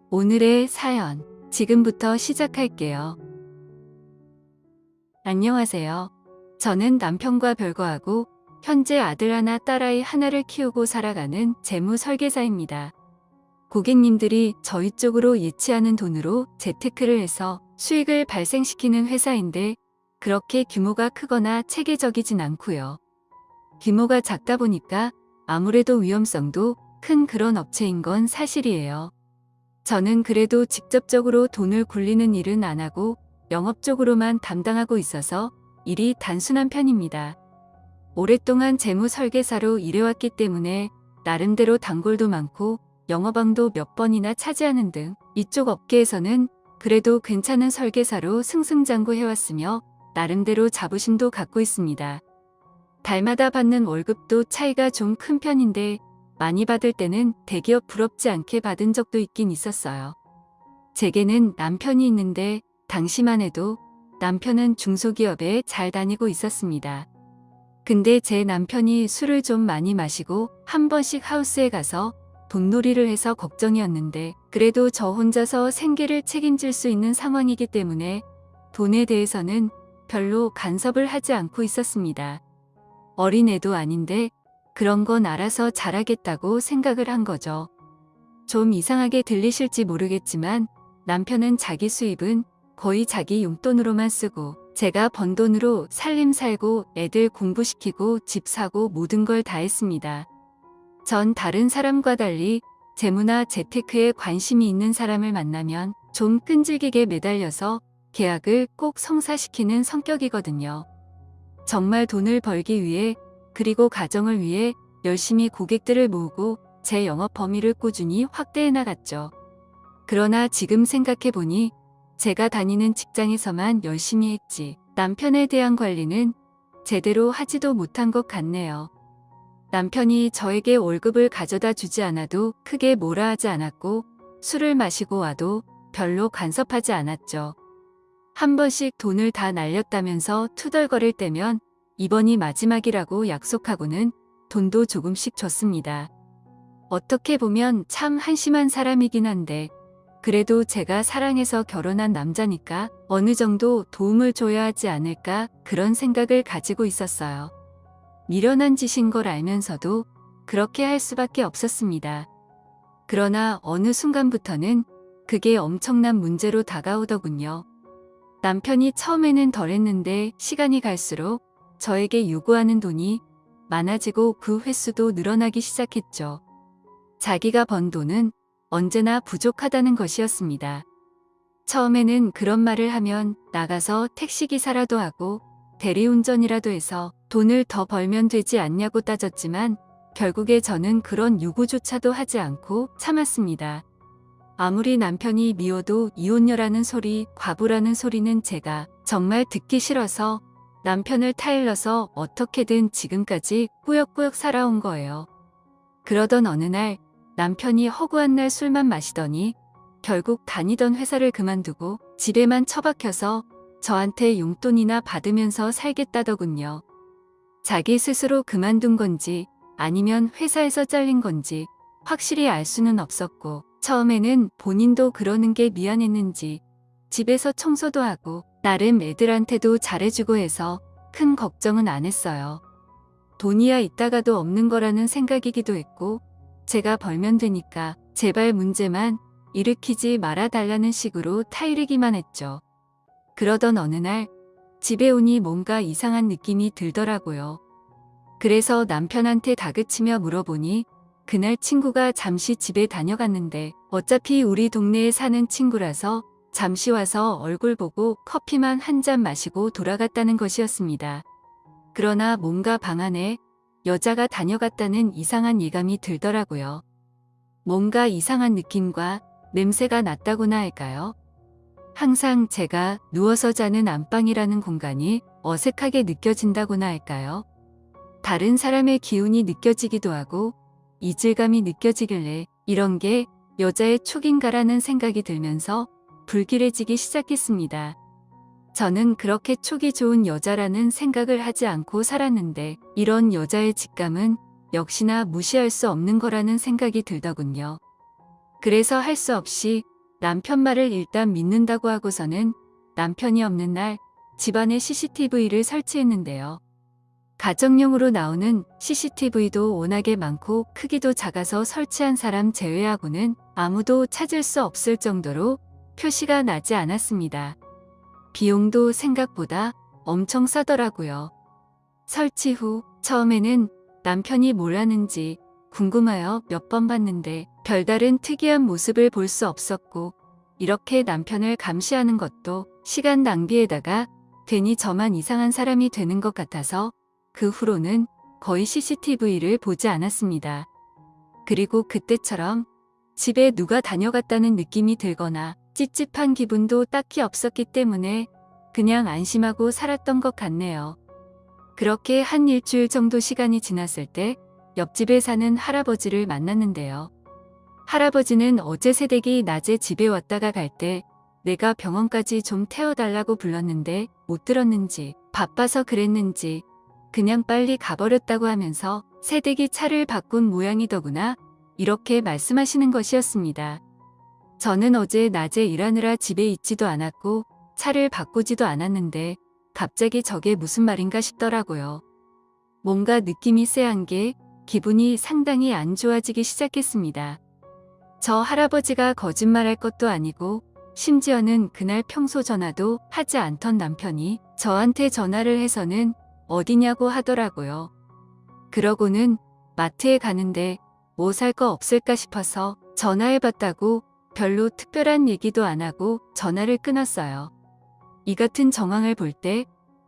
오늘의 사연, 지금부터 시작할게요. 안녕하세요. 저는 남편과 별거하고 현재 아들 하나, 딸아이 하나를 키우고 살아가는 재무 설계사입니다. 고객님들이 저희 쪽으로 예치하는 돈으로 재테크를 해서 수익을 발생시키는 회사인데 그렇게 규모가 크거나 체계적이진 않고요. 규모가 작다 보니까 아무래도 위험성도 큰 그런 업체인 건 사실이에요. 저는 그래도 직접적으로 돈을 굴리는 일은 안 하고 영업 쪽으로만 담당하고 있어서 일이 단순한 편입니다. 오랫동안 재무 설계사로 일해왔기 때문에 나름대로 단골도 많고 영업왕도 몇 번이나 차지하는 등 이쪽 업계에서는 그래도 괜찮은 설계사로 승승장구해왔으며 나름대로 자부심도 갖고 있습니다. 달마다 받는 월급도 차이가 좀 큰 편인데 많이 받을 때는 대기업 부럽지 않게 받은 적도 있긴 있었어요. 제게는 남편이 있는데 당시만 해도 남편은 중소기업에 잘 다니고 있었습니다. 근데 제 남편이 술을 좀 많이 마시고 한 번씩 하우스에 가서 돈놀이를 해서 걱정이었는데 그래도 저 혼자서 생계를 책임질 수 있는 상황이기 때문에 돈에 대해서는 별로 간섭을 하지 않고 있었습니다. 어린애도 아닌데 그런 건 알아서 잘하겠다고 생각을 한 거죠. 좀 이상하게 들리실지 모르겠지만 남편은 자기 수입은 거의 자기 용돈으로만 쓰고 제가 번 돈으로 살림 살고 애들 공부시키고 집 사고 모든 걸 다 했습니다. 전 다른 사람과 달리 재무나 재테크에 관심이 있는 사람을 만나면 좀 끈질기게 매달려서 계약을 꼭 성사시키는 성격이거든요. 정말 돈을 벌기 위해 그리고 가정을 위해 열심히 고객들을 모으고 제 영업 범위를 꾸준히 확대해 나갔죠. 그러나 지금 생각해보니 제가 다니는 직장에서만 열심히 했지 남편에 대한 관리는 제대로 하지도 못한 것 같네요. 남편이 저에게 월급을 가져다 주지 않아도 크게 뭐라 하지 않았고 술을 마시고 와도 별로 간섭하지 않았죠. 한 번씩 돈을 다 날렸다면서 투덜거릴 때면 이번이 마지막이라고 약속하고는 돈도 조금씩 줬습니다. 어떻게 보면 참 한심한 사람이긴 한데 그래도 제가 사랑해서 결혼한 남자니까 어느 정도 도움을 줘야 하지 않을까 그런 생각을 가지고 있었어요. 미련한 짓인 걸 알면서도 그렇게 할 수밖에 없었습니다. 그러나 어느 순간부터는 그게 엄청난 문제로 다가오더군요. 남편이 처음에는 덜했는데 시간이 갈수록 저에게 요구하는 돈이 많아지고 그 횟수도 늘어나기 시작했죠. 자기가 번 돈은 언제나 부족하다는 것이었습니다. 처음에는 그런 말을 하면 나가서 택시기사라도 하고 대리운전이라도 해서 돈을 더 벌면 되지 않냐고 따졌지만 결국에 저는 그런 요구조차도 하지 않고 참았습니다. 아무리 남편이 미워도 이혼녀라는 소리, 과부라는 소리는 제가 정말 듣기 싫어서 남편을 타일러서 어떻게든 지금까지 꾸역꾸역 살아온 거예요. 그러던 어느 날 남편이 허구한 날 술만 마시더니 결국 다니던 회사를 그만두고 집에만 처박혀서 저한테 용돈이나 받으면서 살겠다더군요. 자기 스스로 그만둔 건지 아니면 회사에서 잘린 건지 확실히 알 수는 없었고 처음에는 본인도 그러는 게 미안했는지 집에서 청소도 하고 나름 애들한테도 잘해주고 해서 큰 걱정은 안 했어요. 돈이야 있다가도 없는 거라는 생각이기도 했고 제가 벌면 되니까 제발 문제만 일으키지 말아달라는 식으로 타이르기만 했죠. 그러던 어느 날 집에 오니 뭔가 이상한 느낌이 들더라고요. 그래서 남편한테 다그치며 물어보니 그날 친구가 잠시 집에 다녀갔는데 어차피 우리 동네에 사는 친구라서 잠시 와서 얼굴 보고 커피만 한 잔 마시고 돌아갔다는 것이었습니다. 그러나 뭔가 방 안에 여자가 다녀갔다는 이상한 예감이 들더라고요. 뭔가 이상한 느낌과 냄새가 났다고나 할까요? 항상 제가 누워서 자는 안방이라는 공간이 어색하게 느껴진다고나 할까요? 다른 사람의 기운이 느껴지기도 하고 이질감이 느껴지길래 이런 게 여자의 촉인가라는 생각이 들면서 불길해지기 시작했습니다. 저는 그렇게 촉이 좋은 여자라는 생각을 하지 않고 살았는데 이런 여자의 직감은 역시나 무시할 수 없는 거라는 생각이 들더군요. 그래서 할 수 없이 남편 말을 일단 믿는다고 하고서는 남편이 없는 날 집안에 CCTV를 설치했는데요. 가정용으로 나오는 CCTV도 워낙에 많고 크기도 작아서 설치한 사람 제외하고는 아무도 찾을 수 없을 정도로 표시가 나지 않았습니다. 비용도 생각보다 엄청 싸더라고요. 설치 후 처음에는 남편이 뭘 하는지 궁금하여 몇 번 봤는데 별다른 특이한 모습을 볼 수 없었고, 이렇게 남편을 감시하는 것도 시간 낭비에다가 괜히 저만 이상한 사람이 되는 것 같아서 그 후로는 거의 CCTV를 보지 않았습니다. 그리고 그때처럼 집에 누가 다녀갔다는 느낌이 들거나 찝찝한 기분도 딱히 없었기 때문에 그냥 안심하고 살았던 것 같네요. 그렇게 한 일주일 정도 시간이 지났을 때 옆집에 사는 할아버지를 만났는데요. 할아버지는 어제 새댁이 낮에 집에 왔다가 갈 때 내가 병원까지 좀 태워달라고 불렀는데 못 들었는지 바빠서 그랬는지 그냥 빨리 가버렸다고 하면서 새댁이 차를 바꾼 모양이더구나 이렇게 말씀하시는 것이었습니다. 저는 어제 낮에 일하느라 집에 있지도 않았고 차를 바꾸지도 않았는데 갑자기 저게 무슨 말인가 싶더라고요. 뭔가 느낌이 쎄한 게 기분이 상당히 안 좋아지기 시작했습니다. 저 할아버지가 거짓말할 것도 아니고 심지어는 그날 평소 전화도 하지 않던 남편이 저한테 전화를 해서는 어디냐고 하더라고요. 그러고는 마트에 가는데 뭐 살 거 없을까 싶어서 전화해봤다고 별로 특별한 얘기도 안 하고 전화를 끊었어요. 이 같은 정황을 볼 때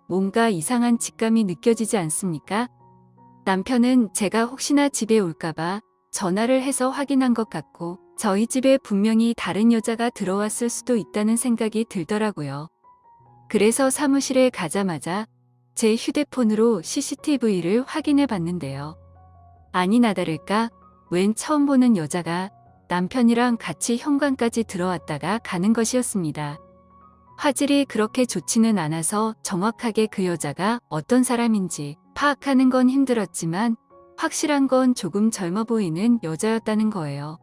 뭔가 이상한 직감이 느껴지지 않습니까? 남편은 제가 혹시나 집에 올까봐 전화를 해서 확인한 것 같고 저희 집에 분명히 다른 여자가 들어왔을 수도 있다는 생각이 들더라고요. 그래서 사무실에 가자마자 제 휴대폰으로 CCTV를 확인해 봤는데요. 아니나 다를까 웬 처음 보는 여자가 남편이랑 같이 현관까지 들어왔다가 가는 것이었습니다. 화질이 그렇게 좋지는 않아서 정확하게 그 여자가 어떤 사람인지 파악하는 건 힘들었지만 확실한 건 조금 젊어 보이는 여자였다는 거예요.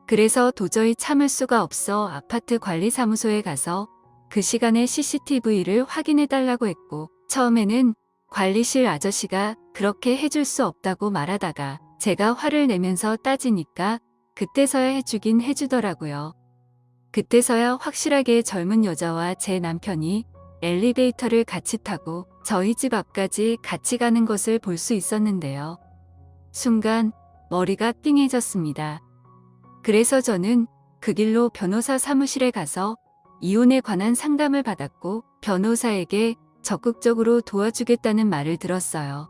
그래서 도저히 참을 수가 없어 아파트 관리사무소에 가서 그 시간에 CCTV를 확인해 달라고 했고, 처음에는 관리실 아저씨가 그렇게 해줄 수 없다고 말하다가 제가 화를 내면서 따지니까 그때서야 해주긴 해주더라고요. 그때서야 확실하게 젊은 여자와 제 남편이 엘리베이터를 같이 타고 저희 집 앞까지 같이 가는 것을 볼 수 있었는데요. 순간 머리가 띵해졌습니다. 그래서 저는 그 길로 변호사 사무실에 가서 이혼에 관한 상담을 받았고 변호사에게 적극적으로 도와주겠다는 말을 들었어요.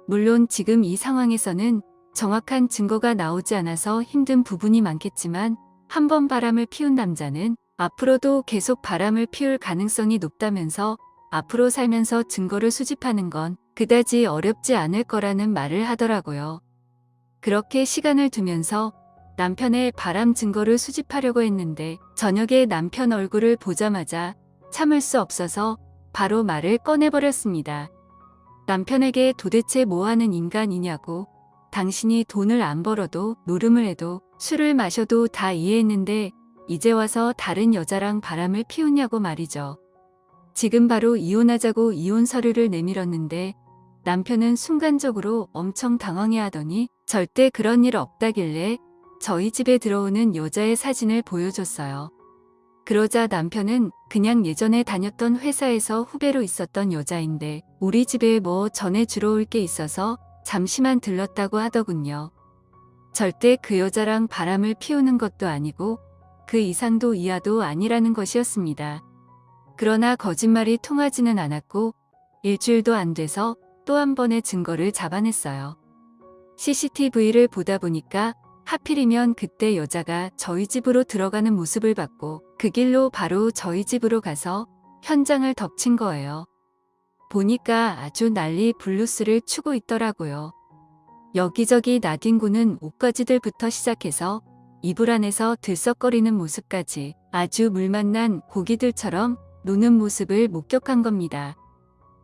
물론 지금 이 상황에서는 정확한 증거가 나오지 않아서 힘든 부분이 많겠지만 한번 바람을 피운 남자는 앞으로도 계속 바람을 피울 가능성이 높다면서 앞으로 살면서 증거를 수집하는 건 그다지 어렵지 않을 거라는 말을 하더라고요. 그렇게 시간을 두면서 남편의 바람 증거를 수집하려고 했는데 저녁에 남편 얼굴을 보자마자 참을 수 없어서 바로 말을 꺼내버렸습니다. 남편에게 도대체 뭐하는 인간이냐고, 당신이 돈을 안 벌어도 노름을 해도 술을 마셔도 다 이해했는데 이제 와서 다른 여자랑 바람을 피우냐고 말이죠. 지금 바로 이혼하자고 이혼 서류를 내밀었는데 남편은 순간적으로 엄청 당황해하더니 절대 그런 일 없다길래 저희 집에 들어오는 여자의 사진을 보여줬어요. 그러자 남편은 그냥 예전에 다녔던 회사에서 후배로 있었던 여자인데 우리 집에 뭐 전해주러 올 게 있어서 잠시만 들렀다고 하더군요. 절대 그 여자랑 바람을 피우는 것도 아니고 그 이상도 이하도 아니라는 것이었습니다. 그러나 거짓말이 통하지는 않았고 일주일도 안 돼서 또 한 번의 증거를 잡아냈어요. CCTV를 보다 보니까 하필이면 그때 여자가 저희 집으로 들어가는 모습을 봤고 그 길로 바로 저희 집으로 가서 현장을 덮친 거예요. 보니까 아주 난리 블루스를 추고 있더라고요. 여기저기 나뒹구는 옷가지들부터 시작해서 이불 안에서 들썩거리는 모습까지 아주 물만난 고기들처럼 노는 모습을 목격한 겁니다.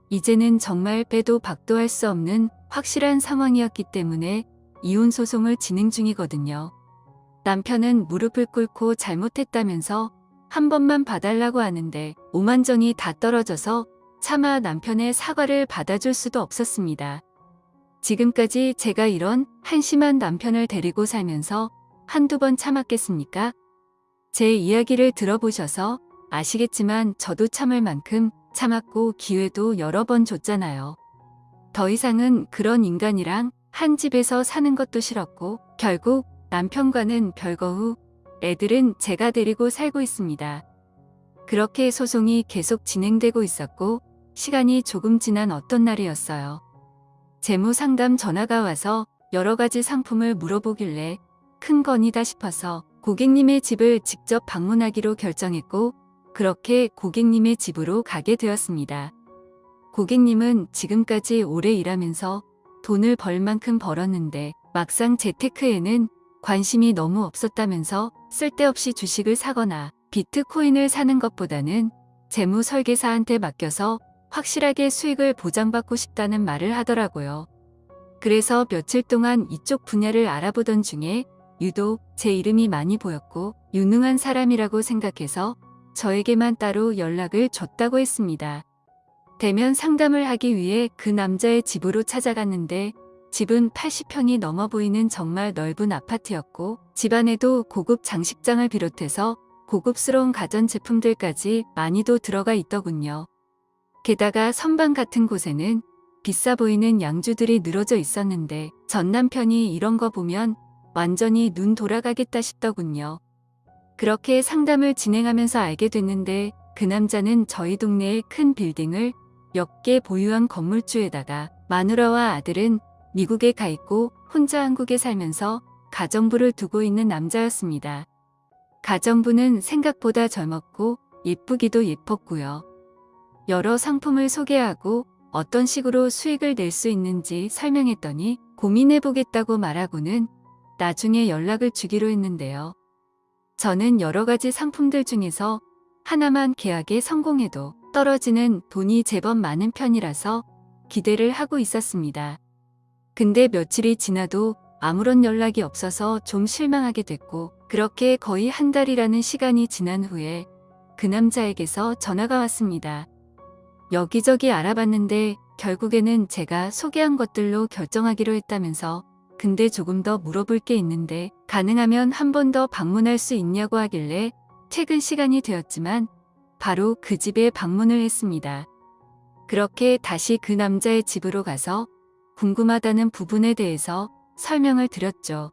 이제는 정말 빼도 박도 할 수 없는 확실한 상황이었기 때문에 이혼 소송을 진행 중이거든요. 남편은 무릎을 꿇고 잘못했다면서 한 번만 봐달라고 하는데 오만정이 다 떨어져서 차마 남편의 사과를 받아줄 수도 없었습니다. 지금까지 제가 이런 한심한 남편을 데리고 살면서 한두 번 참았겠습니까? 제 이야기를 들어보셔서 아시겠지만 저도 참을 만큼 참았고 기회도 여러 번 줬잖아요. 더 이상은 그런 인간이랑 한 집에서 사는 것도 싫었고 결국 남편과는 별거 후 애들은 제가 데리고 살고 있습니다. 그렇게 소송이 계속 진행되고 있었고 시간이 조금 지난 어떤 날이었어요. 재무상담 전화가 와서 여러 가지 상품을 물어보길래 큰 건이다 싶어서 고객님의 집을 직접 방문하기로 결정했고 그렇게 고객님의 집으로 가게 되었습니다. 고객님은 지금까지 오래 일하면서 돈을 벌 만큼 벌었는데 막상 재테크에는 관심이 너무 없었다면서 쓸데없이 주식을 사거나 비트코인을 사는 것보다는 재무 설계사한테 맡겨서 확실하게 수익을 보장받고 싶다는 말을 하더라고요. 그래서 며칠 동안 이쪽 분야를 알아보던 중에 유독 제 이름이 많이 보였고 유능한 사람이라고 생각해서 저에게만 따로 연락을 줬다고 했습니다. 대면 상담을 하기 위해 그 남자의 집으로 찾아갔는데 집은 80평이 넘어 보이는 정말 넓은 아파트였고 집안에도 고급 장식장을 비롯해서 고급스러운 가전제품들까지 많이도 들어가 있더군요. 게다가 선반 같은 곳에는 비싸 보이는 양주들이 늘어져 있었는데 전 남편이 이런 거 보면 완전히 눈 돌아가겠다 싶더군요. 그렇게 상담을 진행하면서 알게 됐는데 그 남자는 저희 동네의 큰 빌딩을 몇 개 보유한 건물주에다가 마누라와 아들은 미국에 가 있고 혼자 한국에 살면서 가정부를 두고 있는 남자였습니다. 가정부는 생각보다 젊었고 예쁘기도 예뻤고요. 여러 상품을 소개하고 어떤 식으로 수익을 낼 수 있는지 설명했더니 고민해보겠다고 말하고는 나중에 연락을 주기로 했는데요. 저는 여러 가지 상품들 중에서 하나만 계약에 성공해도 떨어지는 돈이 제법 많은 편이라서 기대를 하고 있었습니다. 근데 며칠이 지나도 아무런 연락이 없어서 좀 실망하게 됐고 그렇게 거의 한 달이라는 시간이 지난 후에 그 남자에게서 전화가 왔습니다. 여기저기 알아봤는데 결국에는 제가 소개한 것들로 결정하기로 했다면서 근데 조금 더 물어볼 게 있는데 가능하면 한 번 더 방문할 수 있냐고 하길래 퇴근 시간이 되었지만 바로 그 집에 방문을 했습니다. 그렇게 다시 그 남자의 집으로 가서 궁금하다는 부분에 대해서 설명을 드렸죠.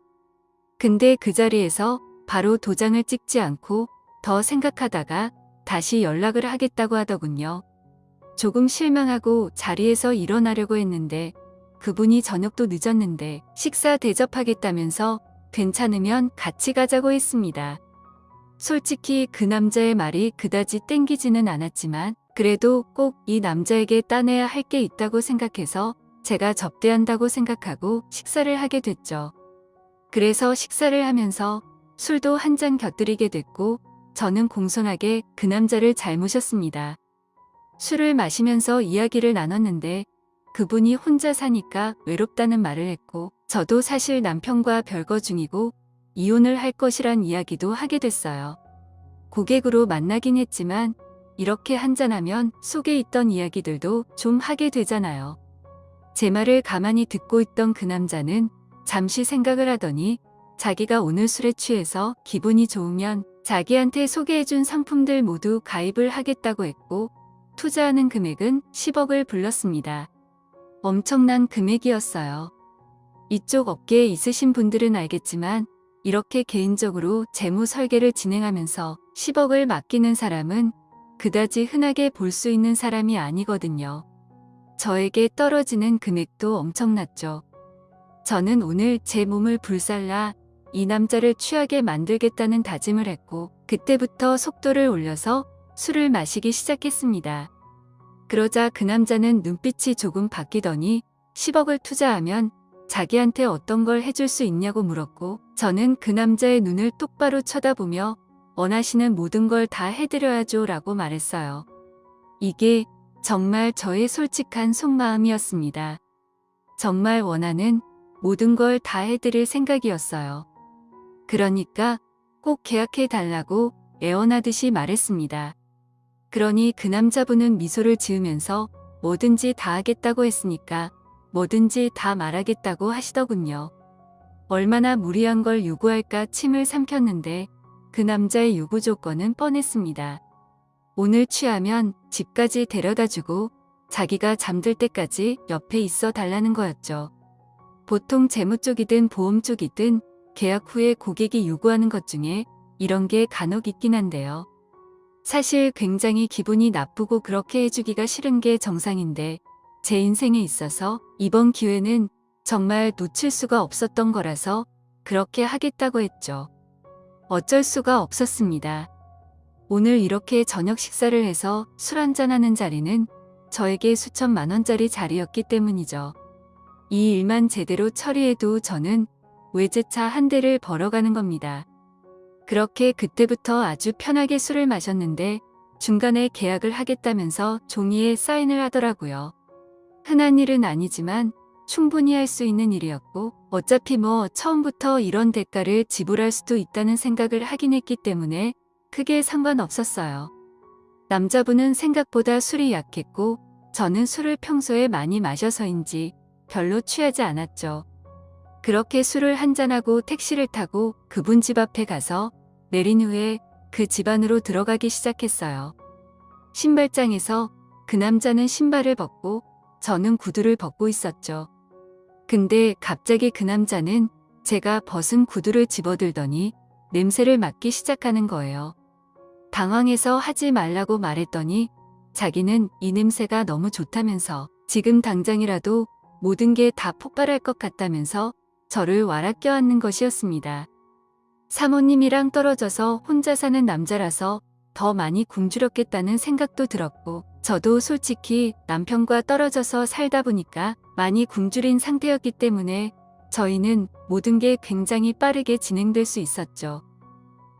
근데 그 자리에서 바로 도장을 찍지 않고 더 생각하다가 다시 연락을 하겠다고 하더군요. 조금 실망하고 자리에서 일어나려고 했는데 그분이 저녁도 늦었는데 식사 대접하겠다면서 괜찮으면 같이 가자고 했습니다. 솔직히 그 남자의 말이 그다지 땡기지는 않았지만 그래도 꼭 이 남자에게 따내야 할 게 있다고 생각해서 제가 접대한다고 생각하고 식사를 하게 됐죠. 그래서 식사를 하면서 술도 한 잔 곁들이게 됐고 저는 공손하게 그 남자를 잘 모셨습니다. 술을 마시면서 이야기를 나눴는데 그분이 혼자 사니까 외롭다는 말을 했고 저도 사실 남편과 별거 중이고 이혼을 할 것이란 이야기도 하게 됐어요. 고객으로 만나긴 했지만 이렇게 한잔하면 속에 있던 이야기들도 좀 하게 되잖아요. 제 말을 가만히 듣고 있던 그 남자는 잠시 생각을 하더니 자기가 오늘 술에 취해서 기분이 좋으면 자기한테 소개해준 상품들 모두 가입을 하겠다고 했고 투자하는 금액은 10억을 불렀습니다. 엄청난 금액이었어요. 이쪽 업계에 있으신 분들은 알겠지만 이렇게 개인적으로 재무 설계를 진행하면서 10억을 맡기는 사람은 그다지 흔하게 볼 수 있는 사람이 아니거든요. 저에게 떨어지는 금액도 엄청났죠. 저는 오늘 제 몸을 불살라 이 남자를 취하게 만들겠다는 다짐을 했고 그때부터 속도를 올려서 술을 마시기 시작했습니다. 그러자 그 남자는 눈빛이 조금 바뀌더니 10억을 투자하면 자기한테 어떤 걸 해줄 수 있냐고 물었고 저는 그 남자의 눈을 똑바로 쳐다보며 원하시는 모든 걸 다 해드려야죠 라고 말했어요. 이게 정말 저의 솔직한 속마음이었습니다. 정말 원하는 모든 걸 다 해드릴 생각이었어요. 그러니까 꼭 계약해 달라고 애원하듯이 말했습니다. 그러니 그 남자분은 미소를 지으면서 뭐든지 다 하겠다고 했으니까 뭐든지 다 말하겠다고 하시더군요. 얼마나 무리한 걸 요구할까 침을 삼켰는데 그 남자의 요구 조건은 뻔했습니다. 오늘 취하면 집까지 데려다주고 자기가 잠들 때까지 옆에 있어 달라는 거였죠. 보통 재무 쪽이든 보험 쪽이든 계약 후에 고객이 요구하는 것 중에 이런 게 간혹 있긴 한데요. 사실 굉장히 기분이 나쁘고 그렇게 해주기가 싫은 게 정상인데 제 인생에 있어서 이번 기회는 정말 놓칠 수가 없었던 거라서 그렇게 하겠다고 했죠. 어쩔 수가 없었습니다. 오늘 이렇게 저녁 식사를 해서 술 한잔하는 자리는 저에게 수천만 원짜리 자리였기 때문이죠. 이 일만 제대로 처리해도 저는 외제차 한 대를 벌어가는 겁니다. 그렇게 그때부터 아주 편하게 술을 마셨는데 중간에 계약을 하겠다면서 종이에 사인을 하더라고요. 흔한 일은 아니지만 충분히 할 수 있는 일이었고 어차피 뭐 처음부터 이런 대가를 지불할 수도 있다는 생각을 하긴 했기 때문에 크게 상관없었어요. 남자분은 생각보다 술이 약했고 저는 술을 평소에 많이 마셔서인지 별로 취하지 않았죠. 그렇게 술을 한잔하고 택시를 타고 그분 집 앞에 가서 내린 후에 그 집 안으로 들어가기 시작했어요. 신발장에서 그 남자는 신발을 벗고 저는 구두를 벗고 있었죠. 근데 갑자기 그 남자는 제가 벗은 구두를 집어들더니 냄새를 맡기 시작하는 거예요. 당황해서 하지 말라고 말했더니 자기는 이 냄새가 너무 좋다면서 지금 당장이라도 모든 게 다 폭발할 것 같다면서 저를 와라 껴안는 것이었습니다. 사모님이랑 떨어져서 혼자 사는 남자라서 더 많이 굶주렸겠다는 생각도 들었고 저도 솔직히 남편과 떨어져서 살다 보니까 많이 굶주린 상태였기 때문에 저희는 모든 게 굉장히 빠르게 진행될 수 있었죠.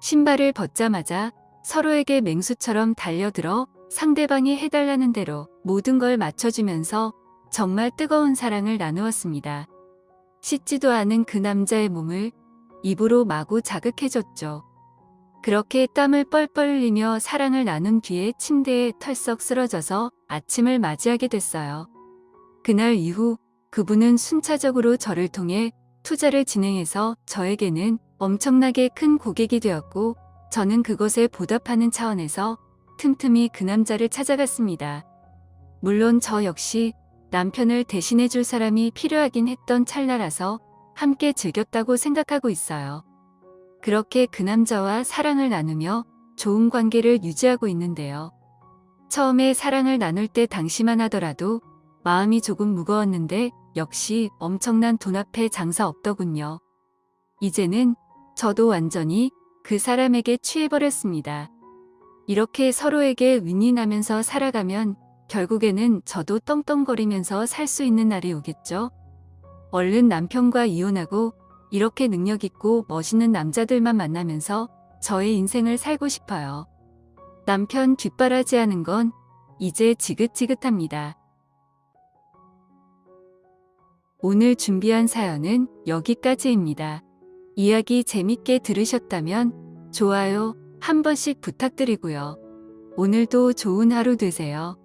신발을 벗자마자 서로에게 맹수처럼 달려들어 상대방이 해달라는 대로 모든 걸 맞춰주면서 정말 뜨거운 사랑을 나누었습니다. 씻지도 않은 그 남자의 몸을 입으로 마구 자극해줬죠. 그렇게 땀을 뻘뻘 흘리며 사랑을 나눈 뒤에 침대에 털썩 쓰러져서 아침을 맞이하게 됐어요. 그날 이후 그분은 순차적으로 저를 통해 투자를 진행해서 저에게는 엄청나게 큰 고객이 되었고 저는 그것에 보답하는 차원에서 틈틈이 그 남자를 찾아갔습니다. 물론 저 역시 남편을 대신해 줄 사람이 필요하긴 했던 찰나라서 함께 즐겼다고 생각하고 있어요. 그렇게 그 남자와 사랑을 나누며 좋은 관계를 유지하고 있는데요. 처음에 사랑을 나눌 때 당시만 하더라도 마음이 조금 무거웠는데 역시 엄청난 돈 앞에 장사 없더군요. 이제는 저도 완전히 그 사람에게 취해버렸습니다. 이렇게 서로에게 윈윈하면서 살아가면 결국에는 저도 떵떵거리면서 살 수 있는 날이 오겠죠? 얼른 남편과 이혼하고 이렇게 능력있고 멋있는 남자들만 만나면서 저의 인생을 살고 싶어요. 남편 뒷바라지하는 건 이제 지긋지긋합니다. 오늘 준비한 사연은 여기까지입니다. 이야기 재밌게 들으셨다면 좋아요 한 번씩 부탁드리고요. 오늘도 좋은 하루 되세요.